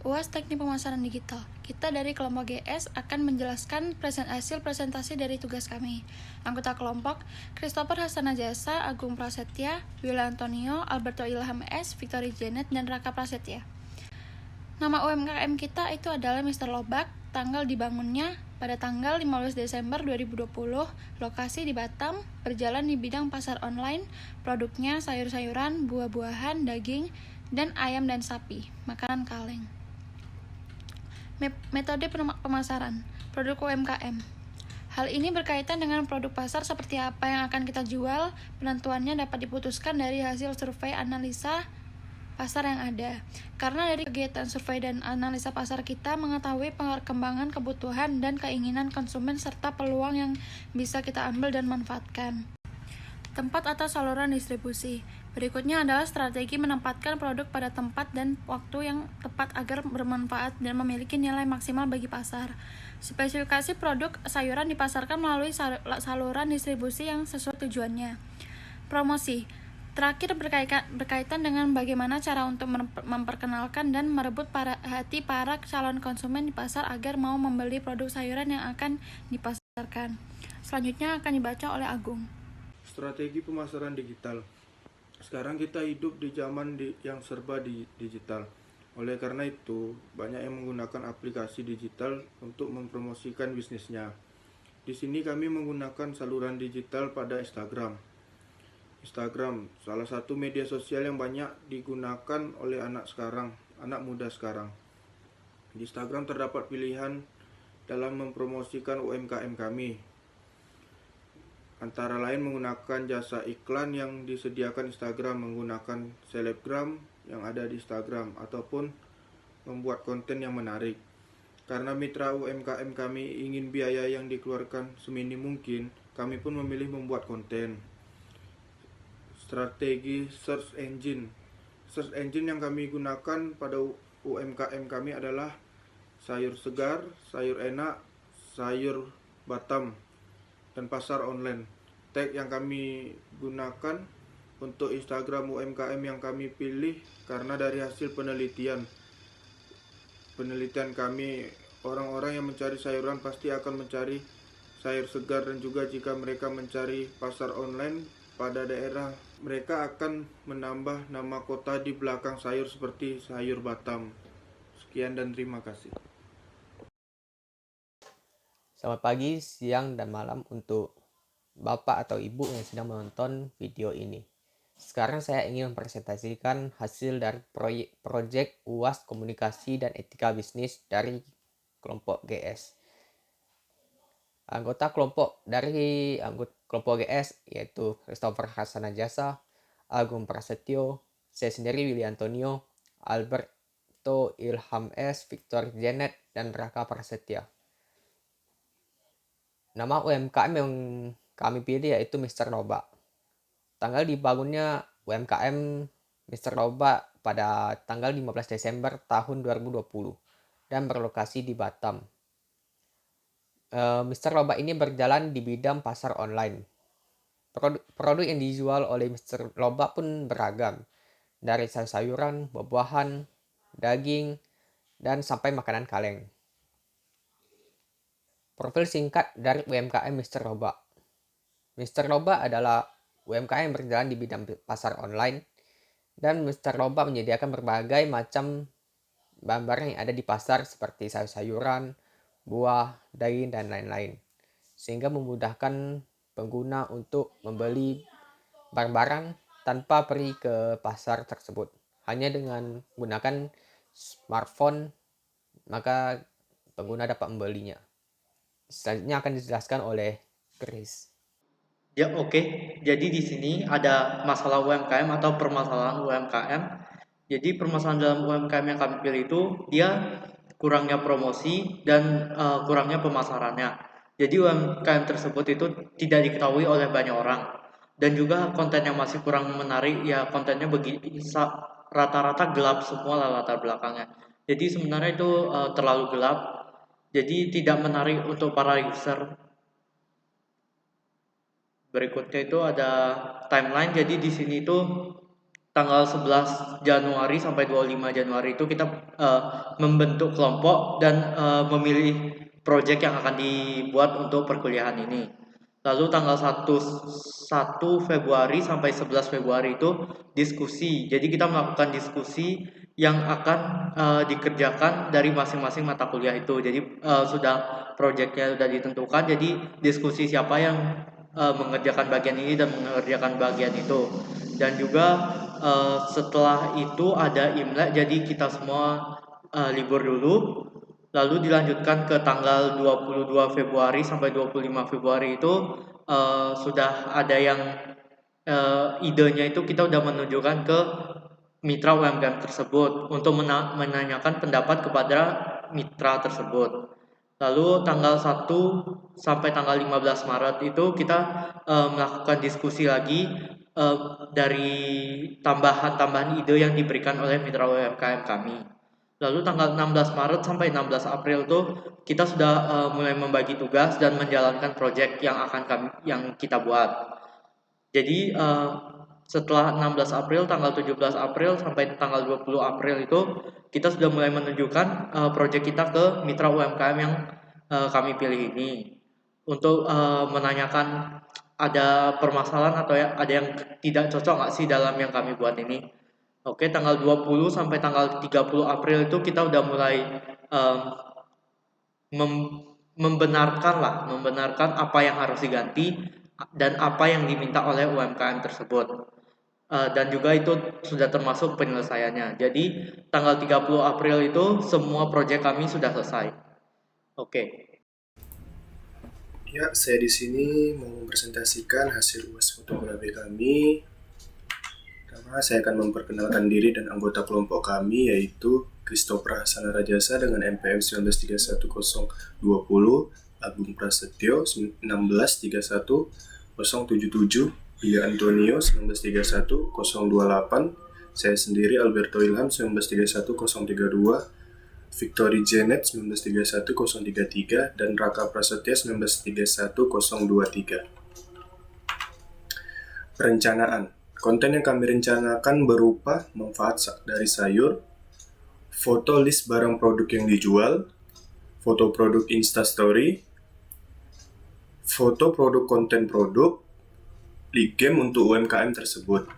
UAS Teknik Pemasaran Digital. Kita dari kelompok GS akan menjelaskan hasil presentasi dari tugas kami. Anggota kelompok, Christopher Hasanajasa, Agung Prasetya, Willa Antonio, Alberto Ilham S, Victory Janet, dan Raka Prasetya. Nama UMKM kita itu adalah Mr. Lobak, tanggal dibangunnya pada tanggal 15 Desember 2020, lokasi di Batam, berjalan di bidang pasar online, produknya sayur-sayuran, buah-buahan, daging, dan ayam dan sapi, makanan kaleng. Metode pemasaran, produk UMKM. Hal ini berkaitan dengan produk pasar seperti apa yang akan kita jual, penentuannya dapat diputuskan dari hasil survei analisa pasar yang ada. Karena dari kegiatan survei dan analisa pasar kita mengetahui perkembangan kebutuhan dan keinginan konsumen serta peluang yang bisa kita ambil dan manfaatkan. Tempat atau saluran distribusi. Berikutnya adalah strategi menempatkan produk pada tempat dan waktu yang tepat agar bermanfaat dan memiliki nilai maksimal bagi pasar. Spesifikasi produk sayuran dipasarkan melalui saluran distribusi yang sesuai tujuannya. Promosi. Terakhir berkaitan dengan bagaimana cara untuk memperkenalkan dan merebut hati para calon konsumen di pasar agar mau membeli produk sayuran yang akan dipasarkan. Selanjutnya akan dibaca oleh Agung. Strategi pemasaran digital. Sekarang kita hidup di zaman yang serba digital. Oleh karena itu, banyak yang menggunakan aplikasi digital untuk mempromosikan bisnisnya. Di sini kami menggunakan saluran digital pada Instagram. Instagram, salah satu media sosial yang banyak digunakan oleh anak muda sekarang. Di Instagram terdapat pilihan dalam mempromosikan UMKM kami. Antara lain menggunakan jasa iklan yang disediakan Instagram, menggunakan selebgram yang ada di Instagram, ataupun membuat konten yang menarik. Karena mitra UMKM kami ingin biaya yang dikeluarkan seminim mungkin, kami pun memilih membuat konten. Strategi search engine. Search engine yang kami gunakan pada UMKM kami adalah sayur segar, sayur enak, sayur Batam, dan pasar online. Tag yang kami gunakan untuk Instagram UMKM yang kami pilih karena dari hasil penelitian kami, orang-orang yang mencari sayuran pasti akan mencari sayur segar, dan juga jika mereka mencari pasar online pada daerah, mereka akan menambah nama kota di belakang sayur seperti sayur Batam. Sekian dan terima kasih. Selamat pagi, siang, dan malam untuk Bapak atau Ibu yang sedang menonton video ini. Sekarang saya ingin mempresentasikan hasil dari proyek UAS Komunikasi dan Etika Bisnis dari kelompok GS. Anggota kelompok GS yaitu Christopher Hasanajasa, Agung Prasetyo, saya sendiri Willy Antonio, Alberto Ilham S, Victor Janet, dan Raka Prasetya. Nama UMKM yang kami pilih yaitu Mr. Loba. Tanggal dibangunnya UMKM Mr. Loba pada tanggal 15 Desember tahun 2020 dan berlokasi di Batam. Mr. Loba ini berjalan di bidang pasar online. Produk yang dijual oleh Mr. Loba pun beragam, dari sayur-sayuran, buah-buahan, daging, dan sampai makanan kaleng. Profil singkat dari UMKM Mr. Loba. Mr. Loba adalah UMKM yang berjalan di bidang pasar online, dan Mr. Loba menyediakan berbagai macam barang yang ada di pasar seperti sayur-sayuran, buah, daging, dan lain-lain, sehingga memudahkan pengguna untuk membeli barang-barang tanpa pergi ke pasar tersebut. Hanya dengan menggunakan smartphone, maka pengguna dapat membelinya. Selanjutnya akan dijelaskan oleh Chris. Ya, oke. Jadi di sini ada masalah UMKM atau permasalahan UMKM. Jadi permasalahan dalam UMKM yang kami pilih itu dia kurangnya promosi dan kurangnya pemasarannya. Jadi UMKM tersebut itu tidak diketahui oleh banyak orang, dan juga konten yang masih kurang menarik. Ya, kontennya rata-rata gelap semua lah latar belakangnya. Jadi sebenarnya itu terlalu gelap. Jadi tidak menarik untuk para user. Berikutnya itu ada timeline. Jadi di sini itu tanggal 11 Januari sampai 25 Januari itu kita membentuk kelompok dan memilih proyek yang akan dibuat untuk perkuliahan ini. Lalu tanggal 1 Februari sampai 11 Februari itu diskusi. Jadi kita melakukan diskusi yang akan dikerjakan dari masing-masing mata kuliah itu. Jadi sudah proyeknya sudah ditentukan. Jadi diskusi siapa yang mengerjakan bagian ini dan mengerjakan bagian itu. Dan juga setelah itu ada Imlek. Jadi kita semua libur dulu. Lalu dilanjutkan ke tanggal 22 Februari sampai 25 Februari itu sudah ada yang idenya itu kita udah menunjukkan ke mitra UMKM tersebut untuk menanyakan pendapat kepada mitra tersebut. Lalu tanggal 1 sampai tanggal 15 Maret itu kita melakukan diskusi lagi dari tambahan-tambahan ide yang diberikan oleh mitra UMKM kami. Lalu tanggal 16 Maret sampai 16 April tuh kita sudah mulai membagi tugas dan menjalankan proyek yang kita buat. Jadi setelah 16 April, tanggal 17 April sampai tanggal 20 April itu kita sudah mulai menunjukkan proyek kita ke mitra UMKM yang kami pilih ini untuk menanyakan ada permasalahan atau ada yang tidak cocok nggak sih dalam yang kami buat ini. Oke, tanggal 20 sampai tanggal 30 April itu kita udah mulai membenarkan apa yang harus diganti dan apa yang diminta oleh UMKM tersebut. Dan juga itu sudah termasuk penyelesaiannya. Jadi tanggal 30 April itu semua proyek kami sudah selesai. Oke. Ya, saya di sini mau mempresentasikan hasil UAS fotografi kami. Pertama, saya akan memperkenalkan diri dan anggota kelompok kami, yaitu Christopher Hasan Rajasa dengan NPM 1931020, Agung Prasetyo 1631077, Billy Antonio 1931028, saya sendiri Alberto Ilham 1931032, Victory Janet 1931033, dan Raka Prasetya 1931023. Perencanaan. Konten yang kami rencanakan berupa manfaat dari sayur, foto list barang produk yang dijual, foto produk Instastory, foto produk konten produk, lead game untuk UMKM tersebut.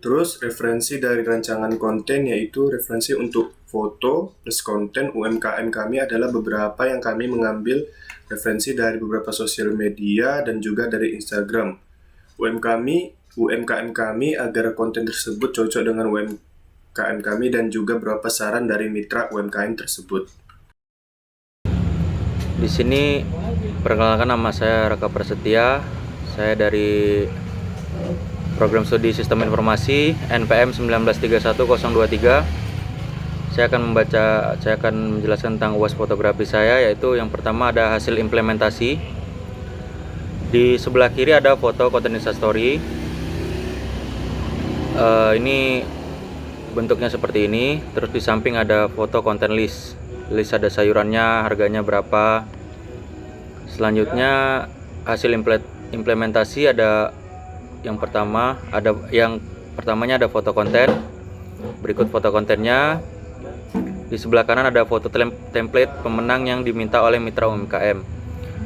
Terus referensi dari rancangan konten yaitu referensi untuk foto plus konten UMKM kami adalah beberapa yang kami mengambil referensi dari beberapa sosial media dan juga dari Instagram UMKM kami agar konten tersebut cocok dengan UMKM kami dan juga beberapa saran dari mitra UMKM tersebut. Di sini perkenalkan, nama saya Raka Prasetya. Saya dari Program Studi Sistem Informasi NPM 1931023. Saya akan menjelaskan tentang UAS fotografi saya, yaitu yang pertama ada hasil implementasi. Di sebelah kiri ada foto konten Instastory. Ini bentuknya seperti ini. Terus di samping ada foto konten list ada sayurannya, harganya berapa. Selanjutnya hasil implementasi ada yang pertamanya ada foto konten, berikut foto kontennya. Di sebelah kanan ada foto template pemenang yang diminta oleh mitra UMKM.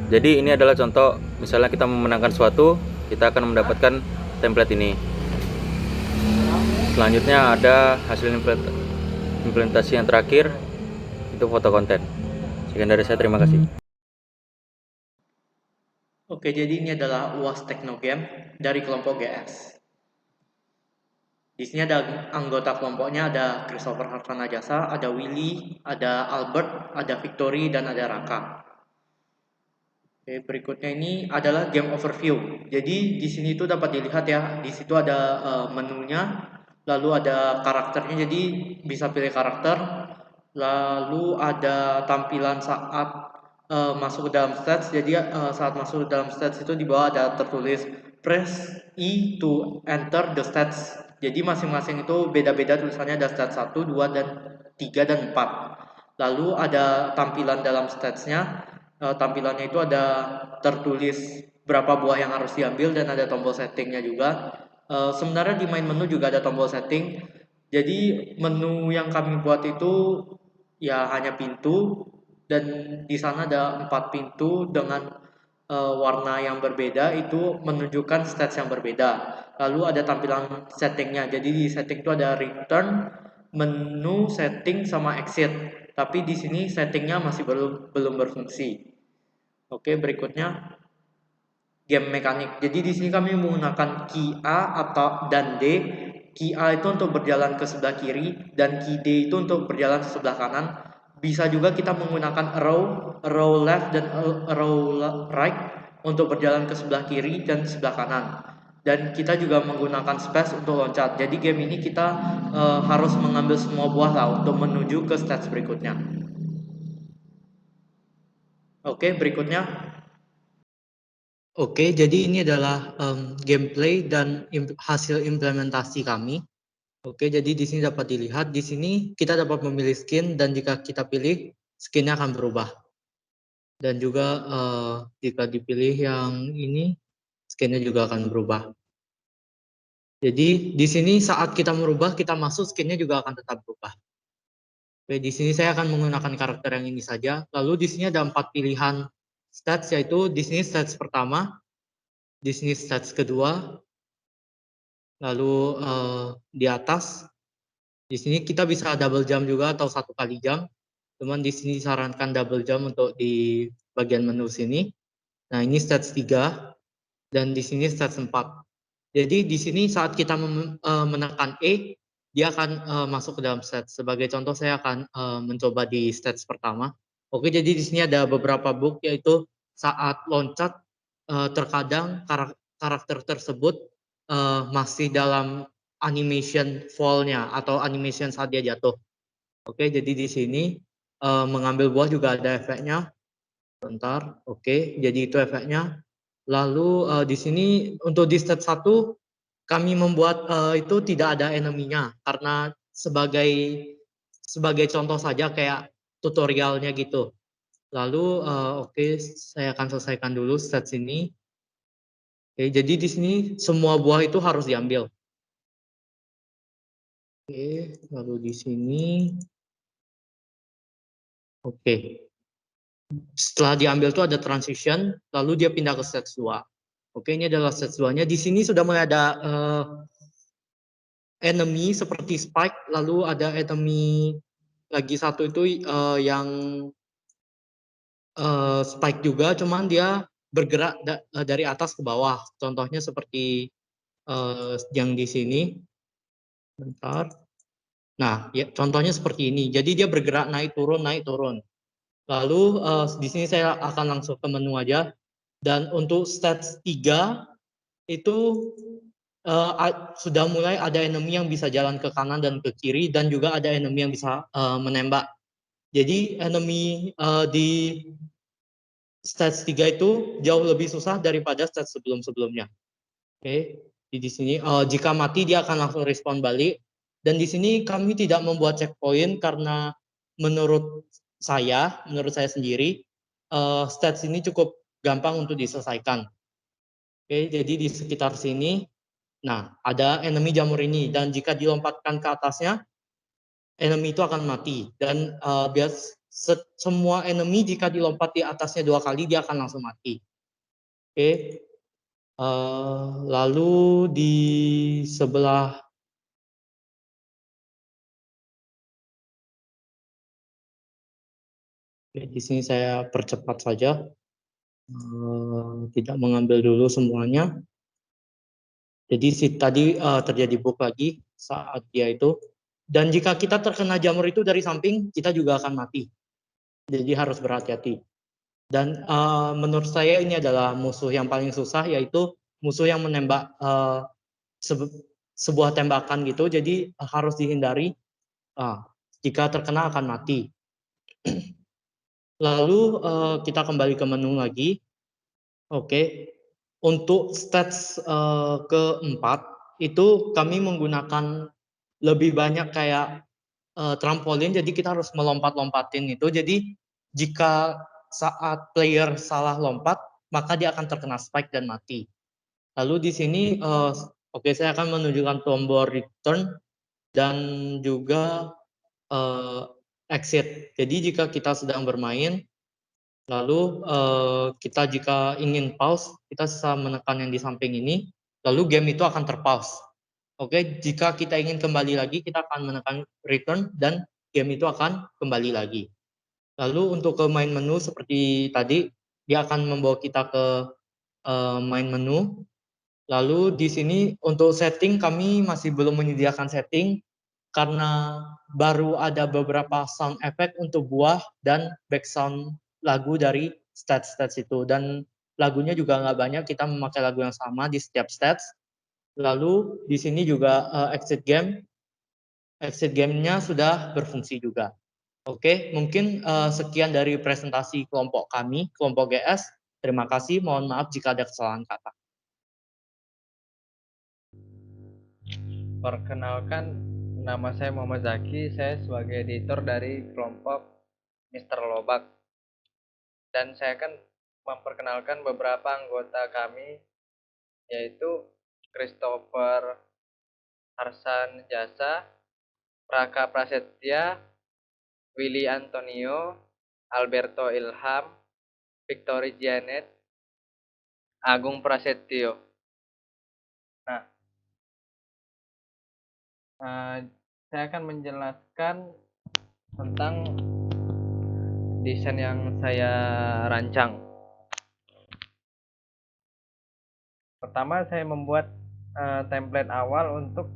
Jadi ini adalah contoh, misalnya kita memenangkan suatu, kita akan mendapatkan template ini. Selanjutnya ada hasil implementasi yang terakhir, itu foto konten. Sekian dari saya, terima kasih. Oke, jadi ini adalah UAS Teknogame dari kelompok GS. Di sini ada anggota kelompoknya, ada Christopher Hasan Rajasa, ada Willy, ada Albert, ada Victory, dan ada Raka. Oke, berikutnya ini adalah game overview. Jadi di sini tuh dapat dilihat ya, di situ ada menunya, lalu ada karakternya, jadi bisa pilih karakter. Lalu ada tampilan saat masuk ke dalam stats. Jadi saat masuk ke dalam stats itu di bawah ada tertulis press E to enter the stats. Jadi masing-masing itu beda-beda tulisannya, ada stats 1, 2, dan 3, dan 4. Lalu ada tampilan dalam statsnya. Tampilannya itu ada tertulis berapa buah yang harus diambil dan ada tombol settingnya juga. Sebenarnya di main menu juga ada tombol setting. Jadi menu yang kami buat itu ya hanya pintu, dan di sana ada 4 pintu dengan warna yang berbeda, itu menunjukkan stats yang berbeda. Lalu ada tampilan settingnya. Jadi di setting itu ada return, menu, setting, sama exit. Tapi di sini settingnya masih belum berfungsi. Oke, berikutnya game mekanik. Jadi di sini kami menggunakan key A dan D. Key A itu untuk berjalan ke sebelah kiri dan key D itu untuk berjalan ke sebelah kanan. Bisa juga kita menggunakan arrow left dan arrow right untuk berjalan ke sebelah kiri dan sebelah kanan. Dan kita juga menggunakan space untuk loncat. Jadi game ini kita harus mengambil semua buah lah untuk menuju ke stage berikutnya. Oke, berikutnya. Oke, jadi ini adalah gameplay dan hasil implementasi kami. Oke, jadi di sini dapat dilihat, di sini kita dapat memilih skin, dan jika kita pilih, skinnya akan berubah. Dan juga jika dipilih yang ini, skinnya juga akan berubah. Jadi di sini saat kita merubah, kita masuk, skinnya juga akan tetap berubah. Oke, di sini saya akan menggunakan karakter yang ini saja. Lalu di sini ada 4 pilihan stats, yaitu di sini stats pertama, di sini stats kedua, lalu di atas, di sini kita bisa double jump juga atau 1 kali jump. Cuman di sini disarankan double jump untuk di bagian menu sini. Nah, ini stats 3 dan di sini stats 4. Jadi di sini saat kita menekan E, dia akan masuk ke dalam stats. Sebagai contoh saya akan mencoba di stats pertama. Oke, jadi di sini ada beberapa bug, yaitu saat loncat terkadang karakter tersebut masih dalam animation fall-nya atau animation saat dia jatuh. Oke, jadi di sini mengambil buah juga ada efeknya. Bentar, oke, jadi itu efeknya. Lalu di sini untuk di stat 1 kami membuat itu tidak ada enemy-nya, karena sebagai contoh saja kayak tutorialnya gitu. Lalu oke, saya akan selesaikan dulu stats ini. Oke, jadi di sini semua buah itu harus diambil. Oke, lalu di sini. Oke. Setelah diambil itu ada transition, lalu dia pindah ke stage 2. Oke, ini adalah stage 2-nya. Di sini sudah mulai ada enemy seperti Spike, lalu ada enemy lagi satu itu yang Spike juga, cuman dia bergerak dari atas ke bawah. Contohnya seperti yang di sini. Bentar. Nah, ya, contohnya seperti ini. Jadi dia bergerak naik turun, naik turun. Lalu di sini saya akan langsung ke menu aja. Dan untuk stats 3 itu sudah mulai ada enemy yang bisa jalan ke kanan dan ke kiri, dan juga ada enemy yang bisa menembak. Jadi enemy di stats 3 itu jauh lebih susah daripada stats sebelum-sebelumnya. Oke, di sini jika mati dia akan langsung respon balik. Dan di sini kami tidak membuat checkpoint karena menurut saya sendiri stats ini cukup gampang untuk diselesaikan. Oke, jadi di sekitar sini, nah ada enemy jamur ini, dan jika dilompatkan ke atasnya, enemy itu akan mati. Dan semua enemy jika dilompat di atasnya 2 kali, dia akan langsung mati. Oke, lalu di sebelah di sini saya percepat saja, tidak mengambil dulu semuanya. Jadi tadi terjadi bug lagi saat dia itu. Dan jika kita terkena jamur itu dari samping, kita juga akan mati. Jadi harus berhati-hati. Dan menurut saya ini adalah musuh yang paling susah, yaitu musuh yang menembak sebuah tembakan gitu. Jadi harus dihindari. Jika terkena akan mati. Lalu kita kembali ke menu lagi. Oke, untuk stats keempat itu kami menggunakan lebih banyak kayak trampolin, jadi kita harus melompat-lompatin itu. Jadi jika saat player salah lompat, maka dia akan terkena spike dan mati. Lalu di sini Oke, saya akan menunjukkan tombol return dan juga exit. Jadi jika kita sedang bermain, lalu kita jika ingin pause, kita bisa menekan yang di samping ini, lalu game itu akan terpause. Oke, jika kita ingin kembali lagi, kita akan menekan return dan game itu akan kembali lagi. Lalu untuk ke main menu seperti tadi, dia akan membawa kita ke main menu. Lalu di sini untuk setting kami masih belum menyediakan setting karena baru ada beberapa sound effect untuk buah dan background lagu dari stats itu, dan lagunya juga nggak banyak, kita memakai lagu yang sama di setiap stats. Lalu di sini juga exit game-nya sudah berfungsi juga. Oke, mungkin sekian dari presentasi kelompok kami, kelompok GS. Terima kasih, mohon maaf jika ada kesalahan kata. Perkenalkan, nama saya Muhammad Zaki, saya sebagai editor dari kelompok Mr. Lobak. Dan saya akan memperkenalkan beberapa anggota kami, yaitu Christopher Arsan Jasa, Raka Prasetya, Willy Antonio, Alberto Ilham, Victory Janet, Agung Prasetyo. Nah, saya akan menjelaskan tentang desain yang saya rancang. Pertama, saya membuat template awal untuk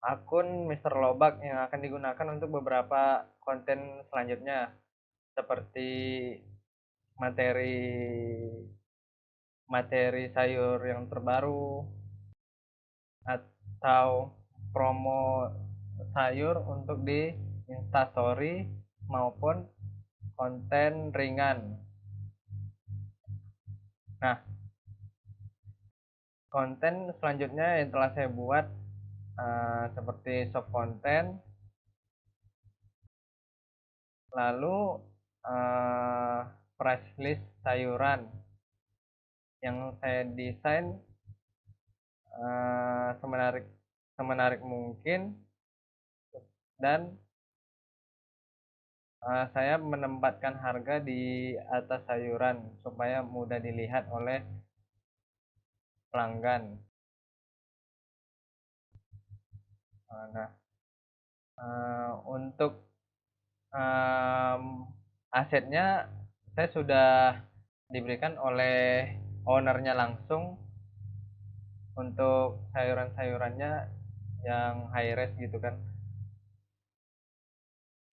akun Mr. Lobak yang akan digunakan untuk beberapa konten selanjutnya, seperti materi sayur yang terbaru atau promo sayur untuk di Instastory maupun konten ringan. Nah, konten selanjutnya yang telah saya buat seperti shop konten, lalu price list sayuran yang saya desain semenarik mungkin, dan saya menempatkan harga di atas sayuran supaya mudah dilihat oleh pelanggan. Nah, untuk asetnya saya sudah diberikan oleh ownernya langsung untuk sayuran-sayurannya yang high res gitu kan.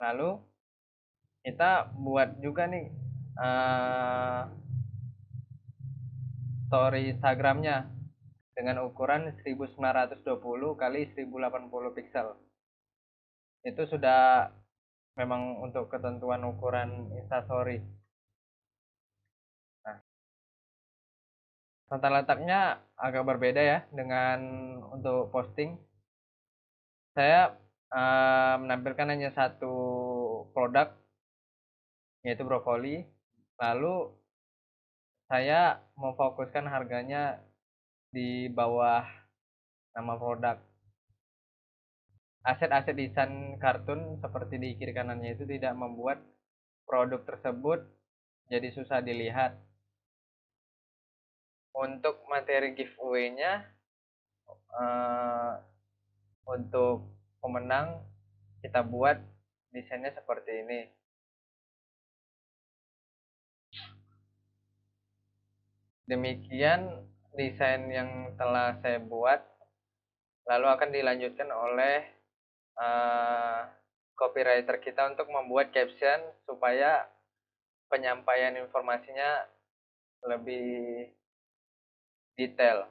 Lalu kita buat juga nih story Instagramnya dengan ukuran 1920 kali 1080 pixel. Itu sudah memang untuk ketentuan ukuran Instastory. Nah, tata letaknya agak berbeda ya dengan untuk posting. Saya menampilkan hanya satu produk, yaitu brokoli. Lalu saya memfokuskan harganya di bawah nama produk. Aset-aset desain kartun seperti di kiri kanannya itu tidak membuat produk tersebut jadi susah dilihat. Untuk materi giveaway-nya, untuk pemenang kita buat desainnya seperti ini. Demikian desain yang telah saya buat, lalu akan dilanjutkan oleh copywriter kita untuk membuat caption supaya penyampaian informasinya lebih detail.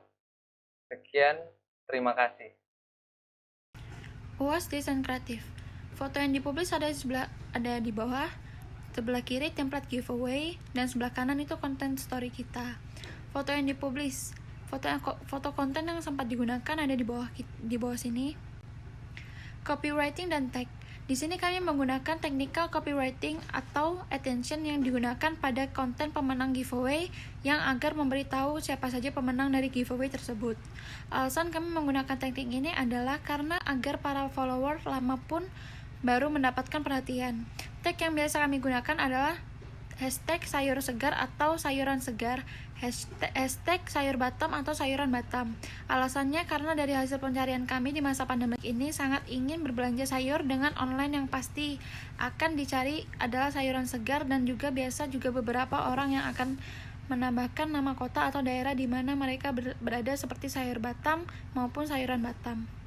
Sekian, terima kasih. UAS Desain Kreatif. Foto yang dipublis ada di bawah. Sebelah kiri template giveaway dan sebelah kanan itu konten story kita. Foto yang dipublis, foto konten yang sempat digunakan ada di bawah sini. Copywriting dan tag. Di sini kami menggunakan technical copywriting atau attention yang digunakan pada konten pemenang giveaway yang agar memberitahu siapa saja pemenang dari giveaway tersebut. Alasan kami menggunakan teknik ini adalah karena agar para follower lama pun baru mendapatkan perhatian. Tag yang biasa kami gunakan adalah hashtag sayur segar atau sayuran segar, hashtag sayur Batam atau sayuran Batam. Alasannya karena dari hasil pencarian kami di masa pandemik ini sangat ingin berbelanja sayur dengan online yang pasti akan dicari adalah sayuran segar, dan juga biasa juga beberapa orang yang akan menambahkan nama kota atau daerah di mana mereka berada seperti sayur Batam maupun sayuran Batam.